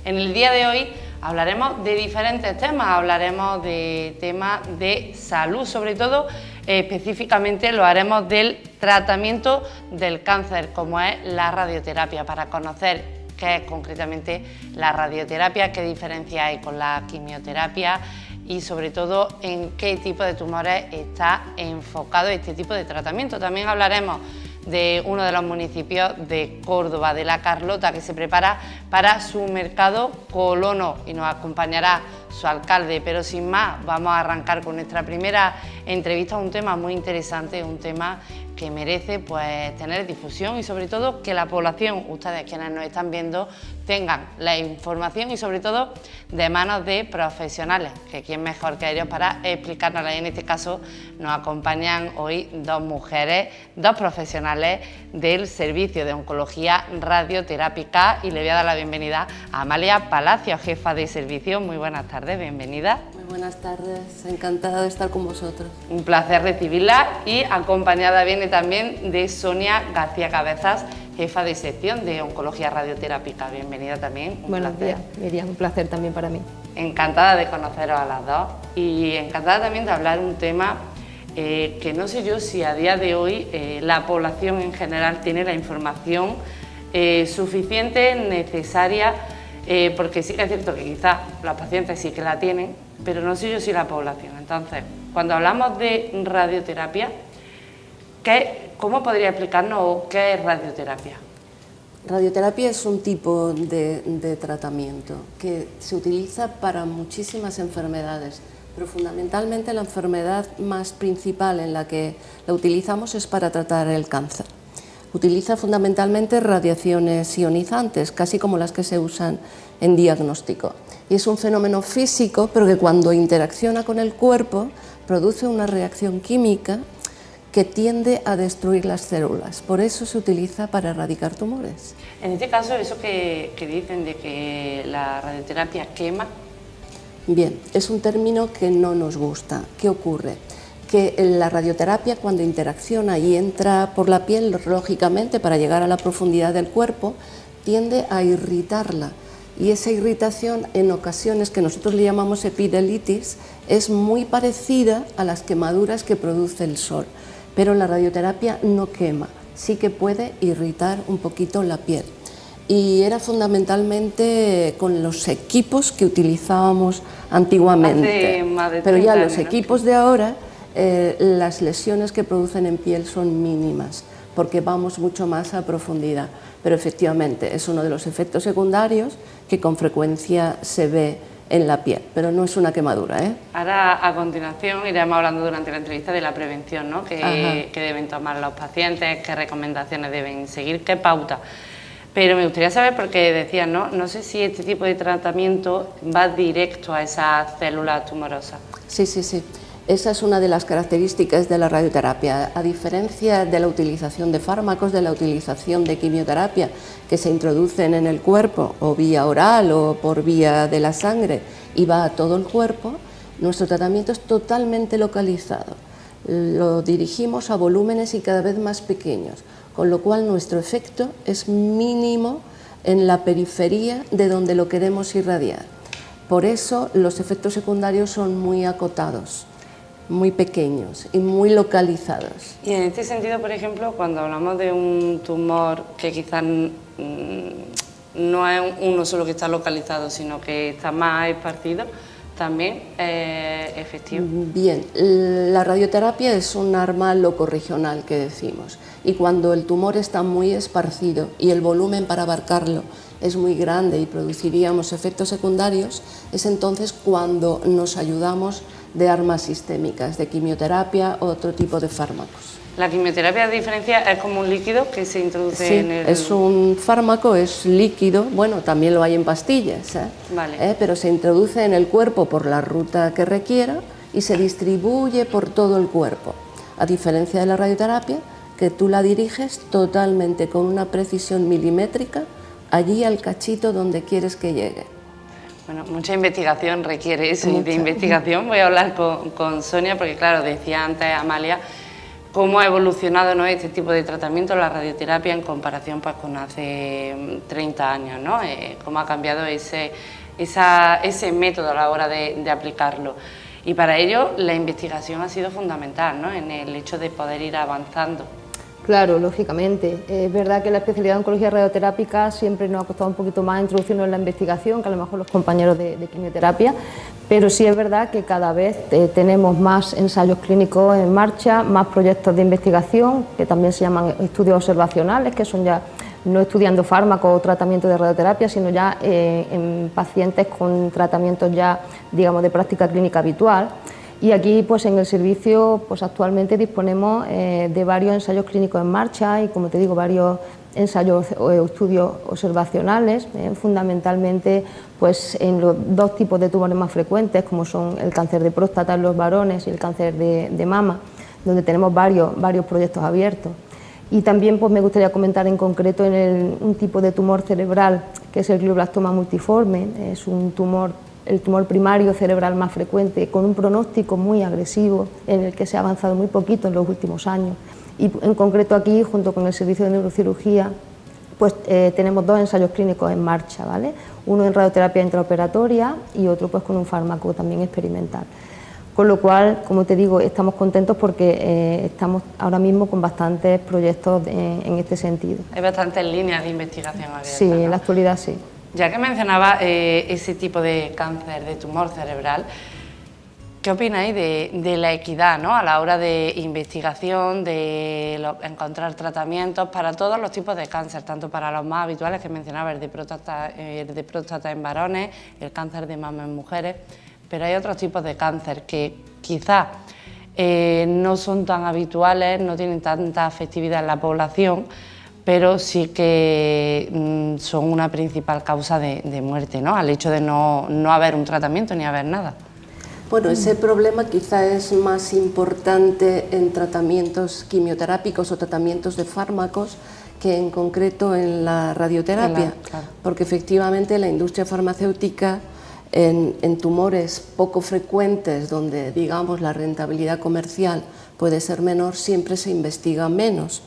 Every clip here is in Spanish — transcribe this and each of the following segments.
En el día de hoy hablaremos de diferentes temas, hablaremos de temas de salud, sobre todo específicamente lo haremos del tratamiento del cáncer, como es la radioterapia, para conocer qué es concretamente la radioterapia, qué diferencia hay con la quimioterapia y sobre todo en qué tipo de tumores está enfocado este tipo de tratamiento. También hablaremos de uno de los municipios de Córdoba, de La Carlota, que se prepara para su mercado colono y nos acompañará su alcalde. Pero sin más, vamos a arrancar con nuestra primera entrevista, un tema muy interesante, un tema que merece pues tener difusión y sobre todo que la población, ustedes quienes nos están viendo, tengan la información y sobre todo de manos de profesionales, que quién mejor que ellos para explicárnosla. En este caso nos acompañan hoy dos mujeres, dos profesionales del servicio de oncología radioterápica y le voy a dar la bienvenida a Amalia Palacios, jefa de servicio. Muy buenas tardes, bienvenida. Muy buenas tardes, encantada de estar con vosotros. Un placer recibirla y acompañada viene también de Sonia García Cabezas, jefa de sección de oncología radioterápica. Bienvenida también. Buenos días, Miriam, un placer también para mí. Encantada de conoceros a las dos y encantada también de hablar un tema que no sé yo si a día de hoy la población en general tiene la información suficiente, necesaria, porque sí que es cierto que quizás los pacientes sí que la tienen, pero no sé yo si la población. Entonces, cuando hablamos de radioterapia, ¿cómo podría explicarnos qué es radioterapia? Radioterapia es un tipo de tratamiento que se utiliza para muchísimas enfermedades, pero fundamentalmente la enfermedad más principal en la que la utilizamos es para tratar el cáncer. Utiliza fundamentalmente radiaciones ionizantes, casi como las que se usan en diagnóstico. Y es un fenómeno físico, pero que cuando interacciona con el cuerpo produce una reacción química que tiende a destruir las células. Por eso se utiliza para erradicar tumores. En este caso, eso que dicen de que la radioterapia quema. Bien, es un término que no nos gusta. ¿Qué ocurre? Que la radioterapia, cuando interacciona y entra por la piel, lógicamente para llegar a la profundidad del cuerpo, tiende a irritarla. Y esa irritación, en ocasiones que nosotros le llamamos epidelitis, es muy parecida a las quemaduras que produce el sol. Pero la radioterapia no quema, sí que puede irritar un poquito la piel. Y era fundamentalmente con los equipos que utilizábamos antiguamente. Pero ya los equipos de ahora, las lesiones que producen en piel son mínimas, porque vamos mucho más a profundidad. Pero efectivamente es uno de los efectos secundarios que con frecuencia se ve en la piel, pero no es una quemadura, ¿eh? Ahora, a continuación, iremos hablando durante la entrevista de la prevención, ¿no? Que deben tomar los pacientes, qué recomendaciones deben seguir, qué pauta. Pero me gustaría saber, porque decías, no sé si este tipo de tratamiento va directo a esas células tumorosas. Sí. Esa es una de las características de la radioterapia. A diferencia de la utilización de fármacos, de la utilización de quimioterapia que se introducen en el cuerpo o vía oral o por vía de la sangre y va a todo el cuerpo, nuestro tratamiento es totalmente localizado. Lo dirigimos a volúmenes y cada vez más pequeños, con lo cual nuestro efecto es mínimo en la periferia de donde lo queremos irradiar. Por eso los efectos secundarios son muy acotados, muy pequeños y muy localizados. Y en este sentido, por ejemplo, cuando hablamos de un tumor que quizás no es uno solo que está localizado, sino que está más esparcido, también es efectivo. Bien, la radioterapia es un arma locorregional que decimos, y cuando el tumor está muy esparcido y el volumen para abarcarlo es muy grande y produciríamos efectos secundarios, es entonces cuando nos ayudamos de armas sistémicas, de quimioterapia o otro tipo de fármacos. La quimioterapia, de diferencia, es como un líquido que se introduce en el... es un fármaco, es líquido, bueno, también lo hay en pastillas, Vale. Pero se introduce en el cuerpo por la ruta que requiera y se distribuye por todo el cuerpo, a diferencia de la radioterapia, que tú la diriges totalmente con una precisión milimétrica allí al cachito donde quieres que llegue. Bueno, mucha investigación requiere eso, y de investigación voy a hablar con Sonia, porque claro, decía antes Amalia cómo ha evolucionado, ¿no?, este tipo de tratamiento, la radioterapia, en comparación pues, con hace 30 años, ¿no? Cómo ha cambiado ese método a la hora de aplicarlo. Y para ello la investigación ha sido fundamental, ¿no?, en el hecho de poder ir avanzando. Claro, lógicamente. Es verdad que la especialidad de oncología radioterápica siempre nos ha costado un poquito más introducirnos en la investigación que a lo mejor los compañeros de quimioterapia, pero sí es verdad que cada vez tenemos más ensayos clínicos en marcha, más proyectos de investigación que también se llaman estudios observacionales, que son ya no estudiando fármacos o tratamientos de radioterapia, sino ya en pacientes con tratamientos ya, digamos, de práctica clínica habitual. Y aquí, pues en el servicio, pues actualmente disponemos de varios ensayos clínicos en marcha y, como te digo, varios ensayos o estudios observacionales, fundamentalmente pues en los dos tipos de tumores más frecuentes, como son el cáncer de próstata en los varones y el cáncer de mama, donde tenemos varios proyectos abiertos. Y también pues me gustaría comentar en concreto en un tipo de tumor cerebral que es el glioblastoma multiforme. Es un tumor, el tumor primario cerebral más frecuente, con un pronóstico muy agresivo, en el que se ha avanzado muy poquito en los últimos años. Y en concreto aquí, junto con el servicio de neurocirugía, pues tenemos dos ensayos clínicos en marcha, ¿vale? Uno en radioterapia intraoperatoria y otro pues con un fármaco también experimental. Con lo cual, como te digo, estamos contentos porque estamos ahora mismo con bastantes proyectos en este sentido. Hay bastantes líneas de investigación abiertas, Sí, ¿no? en la actualidad sí. Ya que mencionaba ese tipo de cáncer, de tumor cerebral, ¿qué opináis de la equidad, ¿no?, a la hora de investigación, de encontrar tratamientos para todos los tipos de cáncer, tanto para los más habituales que mencionaba, el de próstata en varones, el cáncer de mama en mujeres, pero hay otros tipos de cáncer que quizás no son tan habituales, no tienen tanta afectividad en la población, pero sí que son una principal causa de muerte, ¿no?, al hecho de no haber un tratamiento ni haber nada. Bueno, ese problema quizá es más importante en tratamientos quimioterápicos o tratamientos de fármacos que en concreto en la radioterapia, claro. Porque efectivamente la industria farmacéutica en tumores poco frecuentes, donde digamos la rentabilidad comercial puede ser menor, siempre se investiga menos.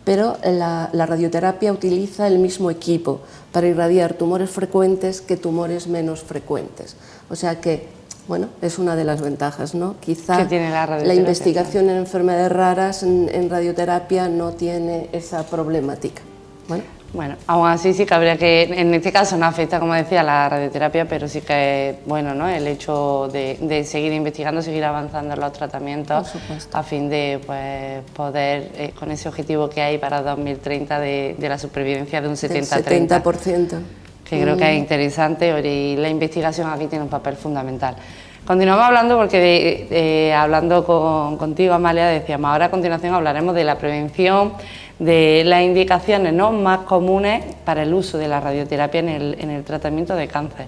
Pero la radioterapia utiliza el mismo equipo para irradiar tumores frecuentes que tumores menos frecuentes. O sea que, bueno, es una de las ventajas, ¿no? Quizá la investigación en enfermedades raras en radioterapia no tiene esa problemática. Bueno, aún así sí que habría que, en este caso no afecta, como decía, la radioterapia, pero sí que es bueno, ¿no?, el hecho de seguir investigando, seguir avanzando en los tratamientos a fin de pues, poder, con ese objetivo que hay para 2030 de la supervivencia de un 70-30. 70%. Que creo que es interesante y la investigación aquí tiene un papel fundamental. Continuamos hablando porque hablando contigo, Amalia, decíamos, ahora a continuación hablaremos de la prevención, de las indicaciones, ¿no?, más comunes para el uso de la radioterapia en el tratamiento de cáncer.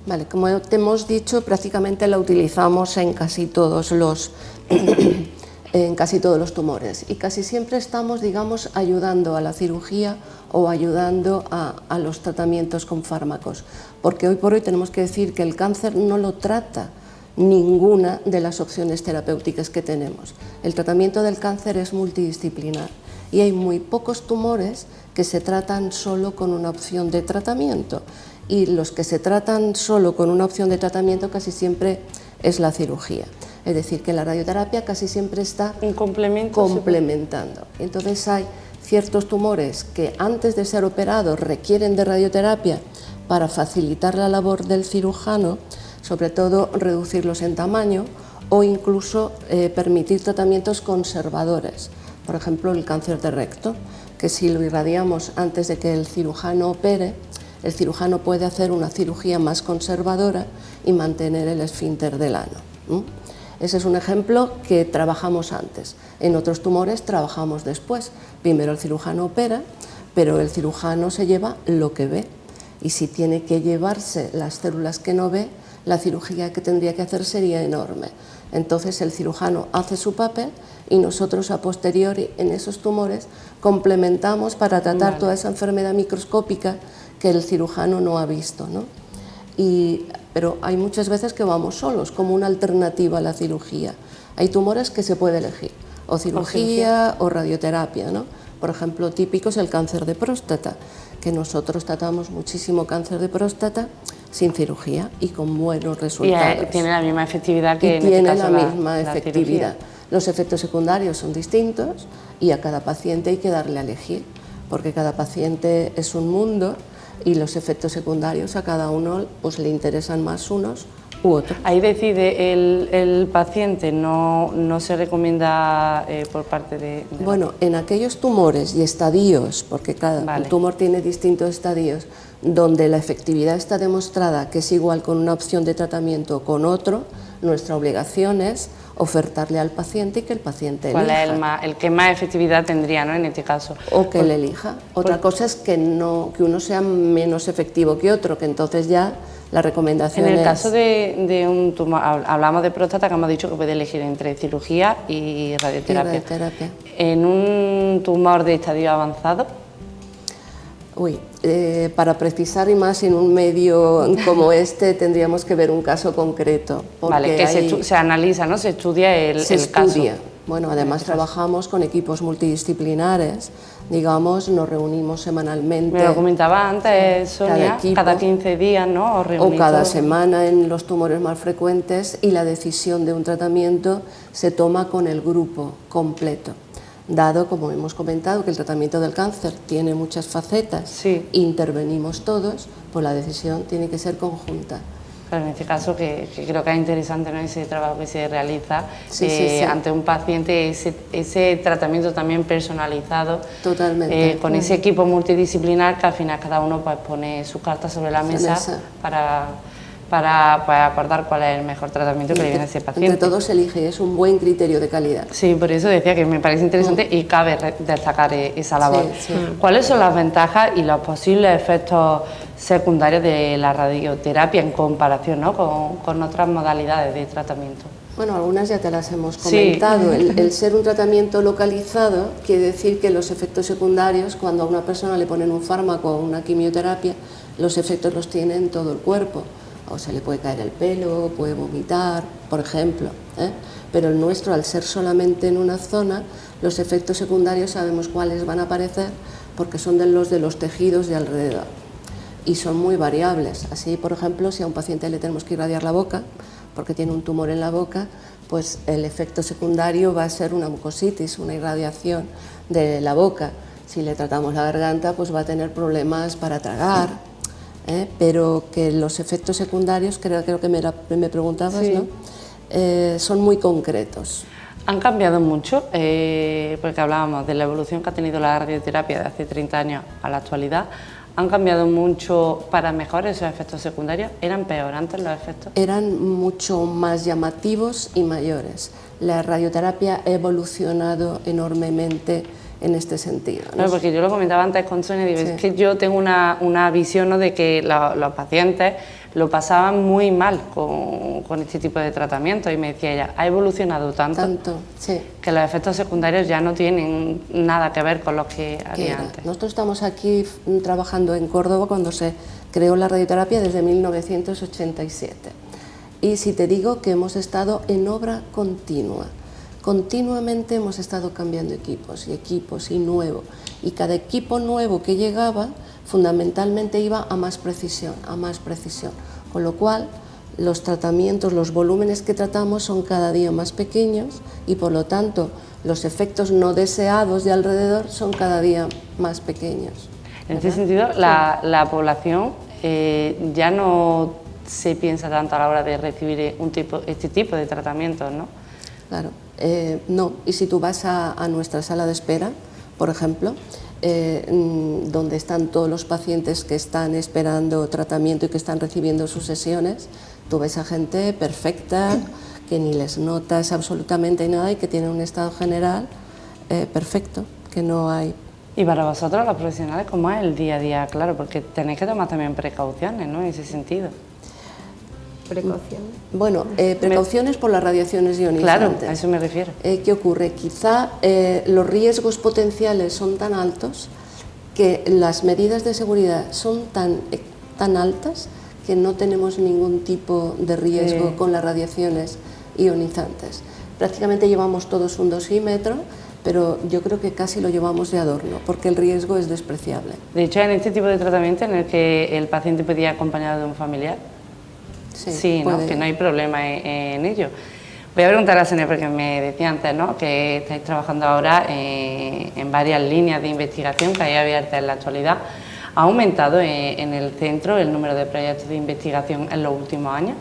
Vale, como te hemos dicho, prácticamente la utilizamos en casi todos los tumores y casi siempre estamos, digamos, ayudando a la cirugía o ayudando a los tratamientos con fármacos, porque hoy por hoy tenemos que decir que el cáncer no lo trata ninguna de las opciones terapéuticas que tenemos. El tratamiento del cáncer es multidisciplinar y hay muy pocos tumores que se tratan solo con una opción de tratamiento, y los que se tratan solo con una opción de tratamiento casi siempre es la cirugía. Es decir, que la radioterapia casi siempre está complementando. Entonces hay ciertos tumores que antes de ser operados requieren de radioterapia para facilitar la labor del cirujano, sobre todo reducirlos en tamaño o incluso permitir tratamientos conservadores. Por ejemplo, el cáncer de recto, que si lo irradiamos antes de que el cirujano opere, el cirujano puede hacer una cirugía más conservadora y mantener el esfínter del ano. Ese es un ejemplo que trabajamos antes. En otros tumores trabajamos después. Primero el cirujano opera, pero el cirujano se lleva lo que ve. Y si tiene que llevarse las células que no ve, la cirugía que tendría que hacer sería enorme. Entonces el cirujano hace su papel y nosotros a posteriori en esos tumores complementamos para tratar toda esa enfermedad microscópica que el cirujano no ha visto, ¿no? Pero hay muchas veces que vamos solos como una alternativa a la cirugía. Hay tumores que se puede elegir. o cirugía o radioterapia, ¿no? Por ejemplo, típico es el cáncer de próstata, que nosotros tratamos muchísimo cáncer de próstata sin cirugía y con buenos resultados. Y tiene la misma efectividad que y en tiene este caso la misma efectividad. cirugía. Los efectos secundarios son distintos y a cada paciente hay que darle a elegir, porque cada paciente es un mundo y los efectos secundarios a cada uno pues, le interesan más unos u otros. Ahí decide el paciente, no se recomienda por parte de... Bueno, en aquellos tumores y estadios, porque cada tumor tiene distintos estadios, donde la efectividad está demostrada que es igual con una opción de tratamiento o con otro, nuestra obligación es ofertarle al paciente y que el paciente elija. ¿Cuál es el que más efectividad tendría, ¿no?, en este caso? O que él elija. Otra cosa es que uno sea menos efectivo que otro, que entonces ya la recomendación es... En el caso de un tumor, hablamos de próstata, que hemos dicho que puede elegir entre cirugía y radioterapia. En un tumor de estadio avanzado... para precisar y más en un medio como este tendríamos que ver un caso concreto. Vale, que se analiza, ¿no? Se estudia el caso. Bueno, además trabajamos con equipos multidisciplinares, digamos, nos reunimos semanalmente. Me lo comentaba antes, Sonia, cada 15 días, ¿no? O cada semana en los tumores más frecuentes, y la decisión de un tratamiento se toma con el grupo completo. Dado, como hemos comentado, que el tratamiento del cáncer tiene muchas facetas, intervenimos todos, pues la decisión tiene que ser conjunta. Claro, en este caso, que creo que es interesante, ¿no?, ese trabajo que se realiza ante un paciente, ese tratamiento también personalizado. Totalmente. Con ese equipo multidisciplinar que al final cada uno pues, pone su carta sobre la mesa para acordar cuál es el mejor tratamiento que le viene a ese paciente. Entre todos se elige, es un buen criterio de calidad. Sí, por eso decía que me parece interesante y cabe destacar esa labor. ¿Cuáles son las ventajas y los posibles efectos secundarios de la radioterapia en comparación, ¿no?, con otras modalidades de tratamiento? Bueno, algunas ya te las hemos comentado. El ser un tratamiento localizado quiere decir que los efectos secundarios, cuando a una persona le ponen un fármaco o una quimioterapia, los efectos los tiene en todo el cuerpo. O se le puede caer el pelo, puede vomitar, por ejemplo, pero el nuestro, al ser solamente en una zona, los efectos secundarios sabemos cuáles van a aparecer porque son de los tejidos de alrededor y son muy variables. Así, por ejemplo, si a un paciente le tenemos que irradiar la boca porque tiene un tumor en la boca, pues el efecto secundario va a ser una mucositis, una irradiación de la boca. Si le tratamos la garganta, pues va a tener problemas para tragar. Pero que los efectos secundarios, creo que me preguntabas, ¿no? Son muy concretos. ¿Han cambiado mucho? Porque hablábamos de la evolución que ha tenido la radioterapia de hace 30 años a la actualidad. ¿Han cambiado mucho para mejor esos efectos secundarios? ¿Eran peor antes los efectos? Eran mucho más llamativos y mayores. La radioterapia ha evolucionado enormemente en este sentido, ¿no? Claro, porque yo lo comentaba antes con Sonia, digo, es que yo tengo una visión, ¿no?, de que los pacientes lo pasaban muy mal con este tipo de tratamiento, y me decía ella, ha evolucionado tanto que los efectos secundarios ya no tienen nada que ver con los que había antes. Nosotros estamos aquí trabajando en Córdoba cuando se creó la radioterapia desde 1987, y si te digo que hemos estado en obra continua. Continuamente hemos estado cambiando equipos y nuevo, y cada equipo nuevo que llegaba fundamentalmente iba a más precisión, con lo cual los tratamientos, los volúmenes que tratamos son cada día más pequeños y por lo tanto los efectos no deseados de alrededor son cada día más pequeños. En este sentido, la población ya no se piensa tanto a la hora de recibir este tipo de tratamientos, ¿no? Claro. No, y si tú vas a nuestra sala de espera, por ejemplo, donde están todos los pacientes que están esperando tratamiento y que están recibiendo sus sesiones, tú ves a gente perfecta, que ni les notas absolutamente nada y que tienen un estado general perfecto, que no hay... Y para vosotros, los profesionales, ¿cómo es el día a día? Claro, porque tenéis que tomar también precauciones, ¿no?, en ese sentido. ¿Precauciones? Bueno, precauciones por las radiaciones ionizantes. Claro, a eso me refiero. ¿Qué ocurre? Quizá los riesgos potenciales son tan altos que las medidas de seguridad son tan altas que no tenemos ningún tipo de riesgo con las radiaciones ionizantes. Prácticamente llevamos todos un dosímetro, pero yo creo que casi lo llevamos de adorno, porque el riesgo es despreciable. De hecho, en este tipo de tratamiento en el que el paciente puede ir acompañado de un familiar, sí, ¿no? Que no hay problema en ello. Voy a preguntar a Sonia, porque me decía antes, ¿no?, que estáis trabajando ahora en varias líneas de investigación que hay abiertas en la actualidad. ¿Ha aumentado en el centro el número de proyectos de investigación en los últimos años?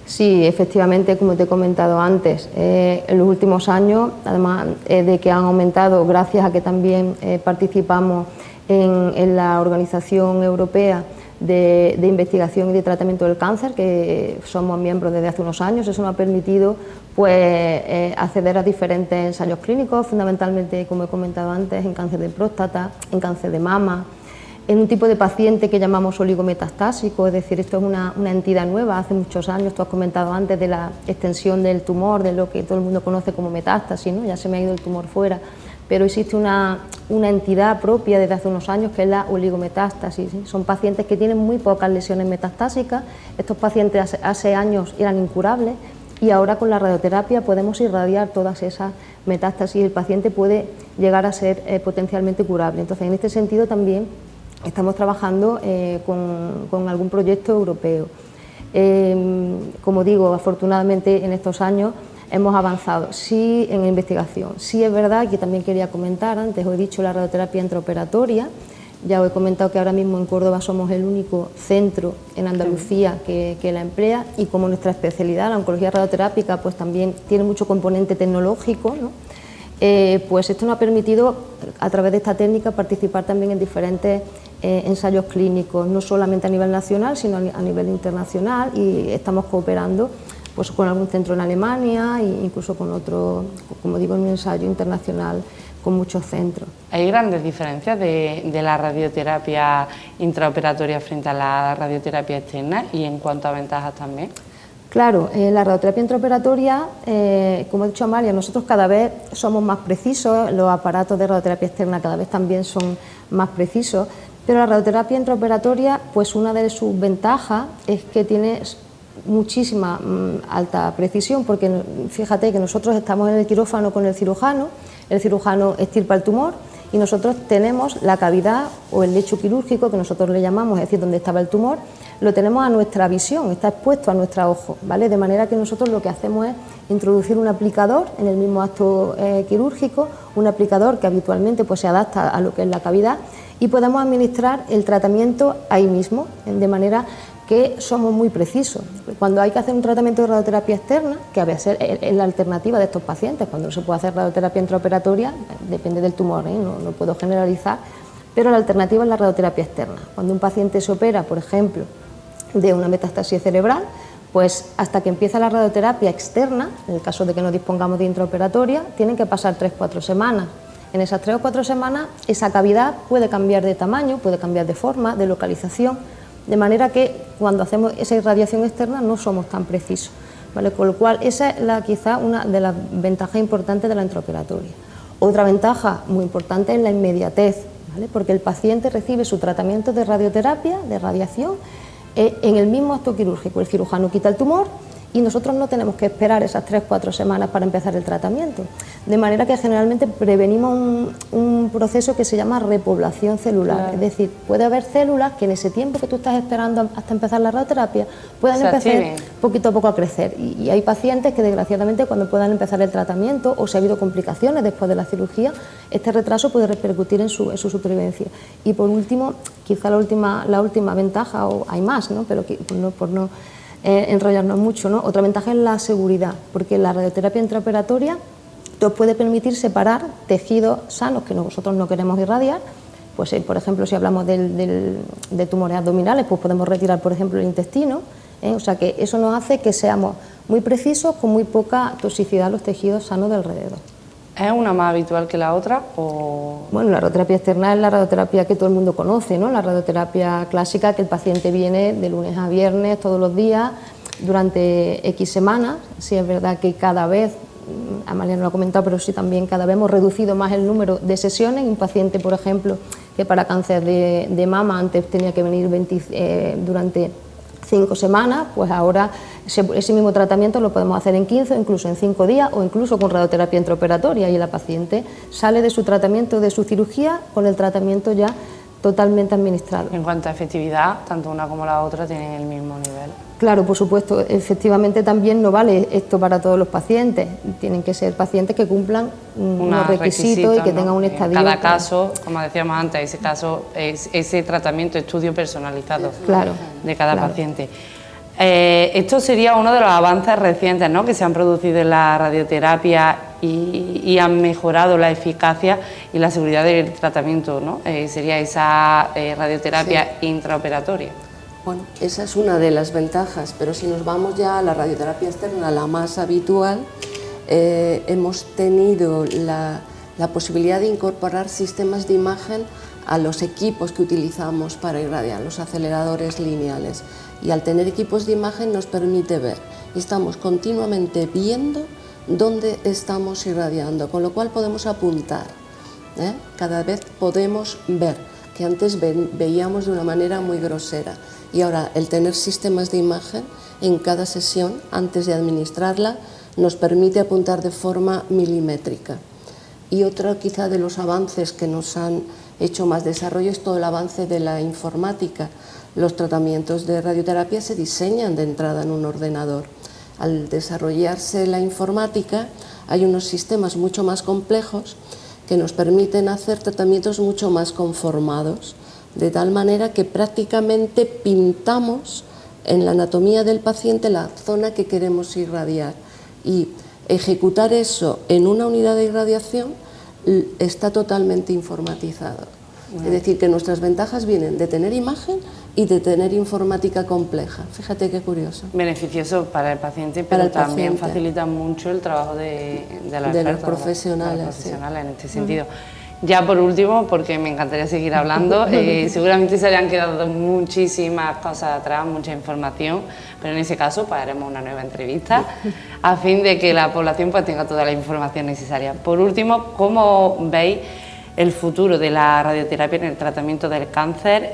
Sí, efectivamente, como te he comentado antes, en los últimos años, además de que han aumentado gracias a que también participamos en la Organización Europea de Investigación y de Tratamiento del Cáncer, que somos miembros desde hace unos años. Eso nos ha permitido pues, acceder a diferentes ensayos clínicos, fundamentalmente, como he comentado antes, en cáncer de próstata, en cáncer de mama, en un tipo de paciente que llamamos oligometastásico, es decir, esto es una entidad nueva, hace muchos años, tú has comentado antes de la extensión del tumor, de lo que todo el mundo conoce como metástasis, ¿no? Ya se me ha ido el tumor fuera, pero existe una entidad propia desde hace unos años que es la oligometástasis, ¿sí? Son pacientes que tienen muy pocas lesiones metastásicas, estos pacientes hace años eran incurables y ahora con la radioterapia podemos irradiar todas esas metástasis y el paciente puede llegar a ser potencialmente curable. Entonces, en este sentido también estamos trabajando con algún proyecto europeo. Como digo, afortunadamente en estos años hemos avanzado, sí, en investigación. Sí es verdad que también quería comentar, antes os he dicho la radioterapia intraoperatoria, ya os he comentado que ahora mismo en Córdoba somos el único centro en Andalucía que la emplea, y como nuestra especialidad, la oncología radioterápica, pues también tiene mucho componente tecnológico, ¿no? Pues esto nos ha permitido, a través de esta técnica, participar también en diferentes ensayos clínicos, no solamente a nivel nacional, sino a nivel internacional, y estamos cooperando pues, con algún centro en Alemania e incluso con otro, como digo, en un ensayo internacional con muchos centros. ¿Hay grandes diferencias de la radioterapia intraoperatoria frente a la radioterapia externa y en cuanto a ventajas también? Claro, la radioterapia intraoperatoria, como ha dicho Amalia, nosotros cada vez somos más precisos, los aparatos de radioterapia externa cada vez también son más precisos, pero la radioterapia intraoperatoria, pues una de sus ventajas es que tiene muchísima alta precisión, porque fíjate que nosotros estamos en el quirófano con el cirujano extirpa el tumor y nosotros tenemos la cavidad o el lecho quirúrgico, que nosotros le llamamos, es decir, donde estaba el tumor, lo tenemos a nuestra visión, está expuesto a nuestro ojo, ¿vale? De manera que nosotros lo que hacemos es introducir un aplicador en el mismo acto quirúrgico, un aplicador que habitualmente pues, se adapta a lo que es la cavidad, y podemos administrar el tratamiento ahí mismo, de manera que somos muy precisos. Cuando hay que hacer un tratamiento de radioterapia externa, que a veces es la alternativa de estos pacientes, cuando no se puede hacer radioterapia intraoperatoria, depende del tumor, no puedo generalizar, pero la alternativa es la radioterapia externa. Cuando un paciente se opera, por ejemplo, de una metástasis cerebral, pues hasta que empieza la radioterapia externa, en el caso de que no dispongamos de intraoperatoria, tienen que pasar 3-4 semanas. En esas 3 o 4 semanas esa cavidad puede cambiar de tamaño, puede cambiar de forma, de localización, de manera que cuando hacemos esa irradiación externa no somos tan precisos, ¿vale? Con lo cual esa es quizá una de las ventajas importantes de la intraoperatoria. Otra ventaja muy importante es la inmediatez, ¿vale? Porque el paciente recibe su tratamiento de radioterapia, de radiación, en el mismo acto quirúrgico. El cirujano quita el tumor y nosotros no tenemos que esperar esas 3-4 semanas para empezar el tratamiento, de manera que generalmente prevenimos un proceso que se llama repoblación celular, claro. Es decir, puede haber células que en ese tiempo que tú estás esperando hasta empezar la radioterapia puedan empezar poquito a poco a crecer, y hay pacientes que desgraciadamente cuando puedan empezar el tratamiento o si ha habido complicaciones después de la cirugía, este retraso puede repercutir en su supervivencia. Y por último, quizá la última ventaja, o hay más, ¿no? Pero por no enrollarnos mucho, ¿no? Otra ventaja es la seguridad, porque la radioterapia intraoperatoria nos puede permitir separar tejidos sanos que nosotros no queremos irradiar, pues por ejemplo si hablamos de tumores abdominales, pues podemos retirar por ejemplo el intestino, o sea que eso nos hace que seamos muy precisos con muy poca toxicidad a los tejidos sanos de alrededor. ¿Es una más habitual que la otra? O... Bueno, la radioterapia externa es la radioterapia que todo el mundo conoce, ¿no? La radioterapia clásica, que el paciente viene de lunes a viernes todos los días durante X semanas. Sí es verdad que cada vez, Amalia no lo ha comentado, pero sí también cada vez hemos reducido más el número de sesiones. Un paciente, por ejemplo, que para cáncer de mama antes tenía que venir durante 5 semanas, pues ahora ese mismo tratamiento lo podemos hacer en 15 o incluso en 5 días o incluso con radioterapia intraoperatoria, y la paciente sale de su tratamiento, de su cirugía, con el tratamiento ya totalmente administrado. En cuanto a efectividad, tanto una como la otra tienen el mismo nivel. Claro, por supuesto, efectivamente también no vale esto para todos los pacientes, tienen que ser pacientes que cumplan unos requisitos y que tengan un estadio. En cada caso, como decíamos antes, ese tratamiento, estudio personalizado de cada paciente. Esto sería uno de los avances recientes, ¿no?, que se han producido en la radioterapia y han mejorado la eficacia y la seguridad del tratamiento, ¿no? Sería esa radioterapia intraoperatoria. Bueno, esa es una de las ventajas, pero si nos vamos ya a la radioterapia externa, la más habitual, hemos tenido la posibilidad de incorporar sistemas de imagen a los equipos que utilizamos para irradiar, los aceleradores lineales. Y al tener equipos de imagen nos permite ver, estamos continuamente viendo dónde estamos irradiando, con lo cual podemos apuntar, cada vez podemos ver, que antes veíamos de una manera muy grosera. Y ahora el tener sistemas de imagen en cada sesión, antes de administrarla, nos permite apuntar de forma milimétrica. Y otro quizá de los avances que nos han hecho más desarrollo es todo el avance de la informática. Los tratamientos de radioterapia se diseñan de entrada en un ordenador. Al desarrollarse la informática hay unos sistemas mucho más complejos que nos permiten hacer tratamientos mucho más conformados, de tal manera que prácticamente pintamos en la anatomía del paciente la zona que queremos irradiar, y ejecutar eso en una unidad de irradiación está totalmente informatizado. Es decir, que nuestras ventajas vienen de tener imagen y de tener informática compleja. Fíjate qué curioso. Beneficioso para el paciente, pero también facilita mucho el trabajo de los profesionales en este sentido. Ya por último, porque me encantaría seguir hablando, seguramente se hayan quedado muchísimas cosas atrás, mucha información, pero en ese caso pues haremos una nueva entrevista a fin de que la población pues tenga toda la información necesaria. Por último, ¿cómo veis el futuro de la radioterapia en el tratamiento del cáncer?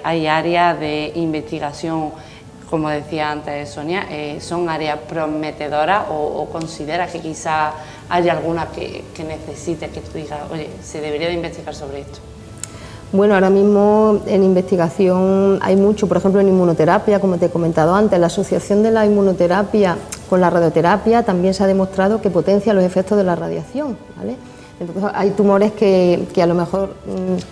Hay áreas de investigación, como decía antes Sonia, ¿son áreas prometedoras o consideras que quizá haya alguna que necesite, que tú digas, oye, se debería de investigar sobre esto? Bueno, ahora mismo en investigación hay mucho, por ejemplo en inmunoterapia, como te he comentado antes, la asociación de la inmunoterapia con la radioterapia también se ha demostrado que potencia los efectos de la radiación, ¿vale? Entonces, hay tumores que a lo mejor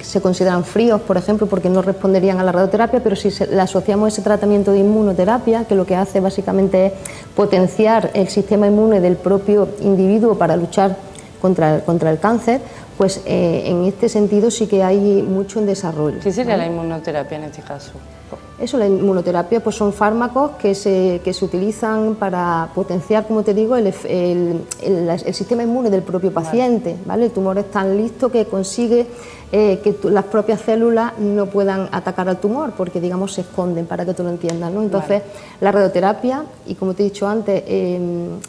se consideran fríos, por ejemplo, porque no responderían a la radioterapia, pero si le asociamos ese tratamiento de inmunoterapia, que lo que hace básicamente es potenciar el sistema inmune del propio individuo para luchar contra el cáncer, pues en este sentido sí que hay mucho en desarrollo. ¿Qué sería la inmunoterapia en este caso? Eso, la inmunoterapia, pues son fármacos que se utilizan para potenciar, como te digo, el sistema inmune del propio paciente, ¿vale? El tumor es tan listo que consigue que las propias células no puedan atacar al tumor, porque digamos se esconden, para que tú lo entiendas, ¿no? Entonces, la radioterapia, y como te he dicho antes,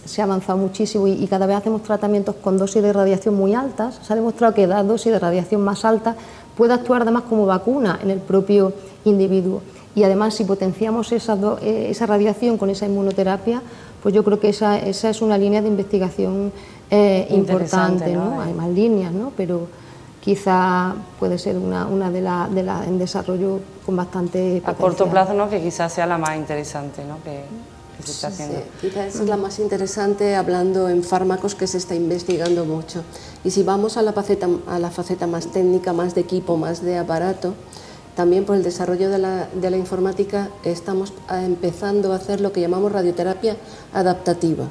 se ha avanzado muchísimo y cada vez hacemos tratamientos con dosis de radiación muy altas. Se ha demostrado que la dosis de radiación más alta puede actuar además como vacuna en el propio individuo. Y además, si potenciamos esa radiación con esa inmunoterapia, pues yo creo que esa es una línea de investigación importante, ¿no? Hay más líneas, ¿no? Pero quizá puede ser una de las en desarrollo con bastante potencial. A corto plazo, ¿no?, que quizás sea la más interesante, ¿no?, que se está haciendo. Sí, quizás esa es la más interesante, hablando en fármacos, que se está investigando mucho. Y si vamos a la faceta más técnica, más de equipo, más de aparato, también por el desarrollo de la informática estamos empezando a hacer lo que llamamos radioterapia adaptativa.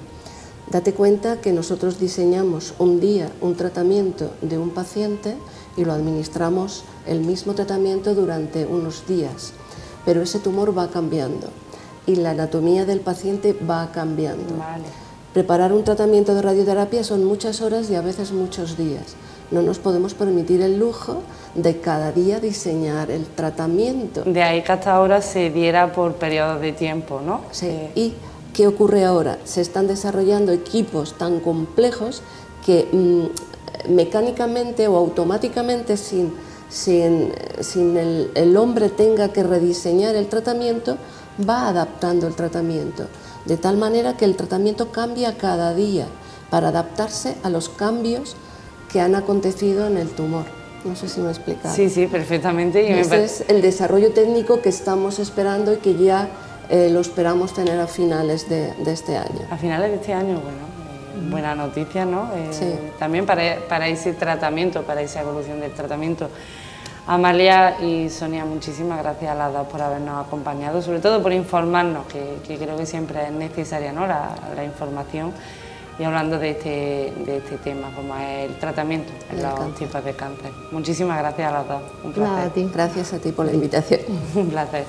Date cuenta que nosotros diseñamos un día un tratamiento de un paciente y lo administramos el mismo tratamiento durante unos días, pero ese tumor va cambiando y la anatomía del paciente va cambiando. Vale. Preparar un tratamiento de radioterapia son muchas horas y a veces muchos días. No nos podemos permitir el lujo de cada día diseñar el tratamiento. De ahí que hasta ahora se diera por periodos de tiempo, ¿no? Sí. ¿Y qué ocurre ahora? Se están desarrollando equipos tan complejos que mecánicamente o automáticamente, sin el hombre tenga que rediseñar el tratamiento, va adaptando el tratamiento, de tal manera que el tratamiento cambia cada día para adaptarse a los cambios que han acontecido en el tumor. No sé si me he explicado. Sí, sí, perfectamente. Ese es el desarrollo técnico que estamos esperando y que ya lo esperamos tener a finales de este año. A finales de este año, bueno, buena noticia, ¿no? Sí. También para ese tratamiento, para esa evolución del tratamiento. Amalia y Sonia, muchísimas gracias a las dos por habernos acompañado, sobre todo por informarnos, que creo que siempre es necesaria, ¿no?, la información, y hablando de este tema, como es el tratamiento en los tipos de cáncer. Muchísimas gracias a las dos, un placer. Nada, a ti. Gracias a ti por la invitación. Un placer.